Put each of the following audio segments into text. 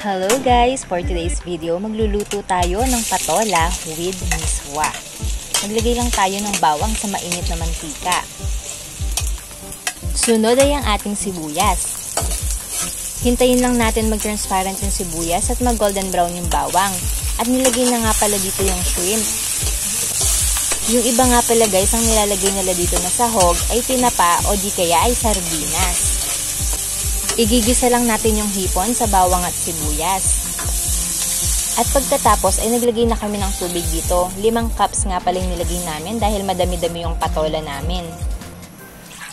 Hello guys! For today's video, magluluto tayo ng patola with miswa. Maglagay lang tayo ng bawang sa mainit na mantika. Sunod ay ang ating sibuyas. Hintayin lang natin mag-transparent yung sibuyas at mag-golden brown yung bawang. At nilagay na nga pala dito yung shrimp. Yung iba nga pala guys, ang nilalagay nila dito na sahog ay tinapa o di kaya ay sardinas. Igigisa lang natin yung hipon sa bawang at sibuyas. At pagkatapos ay naglagay na kami ng tubig dito. 5 cups nga pala yung nilagay namin dahil madami-dami yung patola namin.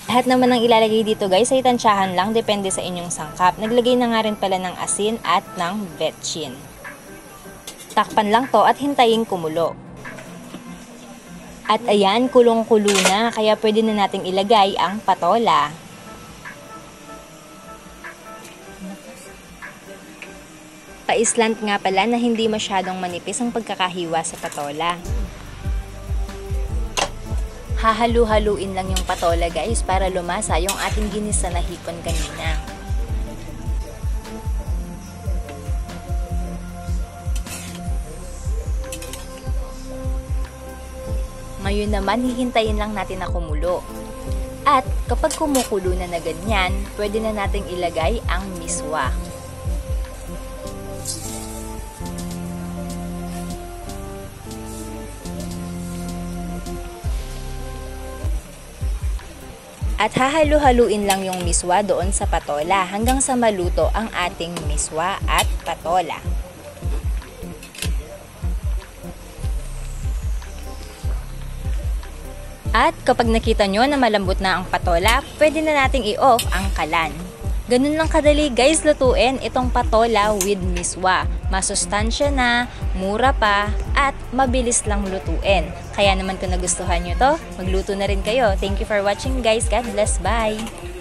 Lahat naman ng ilalagay dito guys ay tansyahan lang, depende sa inyong sangkap. Naglagay na nga rin pala ng asin at ng vetchin. Takpan lang to at hintayin kumulo. At ayan, kulong-kulo na, kaya pwede na nating ilagay ang patola. Pa-islant nga pala na hindi masyadong manipis ang pagkakahiwa sa patola. Hahalu-haluin lang yung patola guys para lumasa yung ating ginisa na hipon kanina. Ngayon naman hihintayin lang natin na kumulo. At kapag kumukulo na ganyan, pwede na nating ilagay ang miswa. At hahalu-haluin lang yung miswa doon sa patola hanggang sa maluto ang ating miswa at patola. At kapag nakita nyo na malambot na ang patola, pwede na nating i-off ang kalan. Ganun lang kadali guys lutuin itong patola with miswa. Masustansya na, mura pa, at mabilis lang lutuin. Kaya naman kung nagustuhan nyo to, magluto na rin kayo. Thank you for watching guys. God bless. Bye!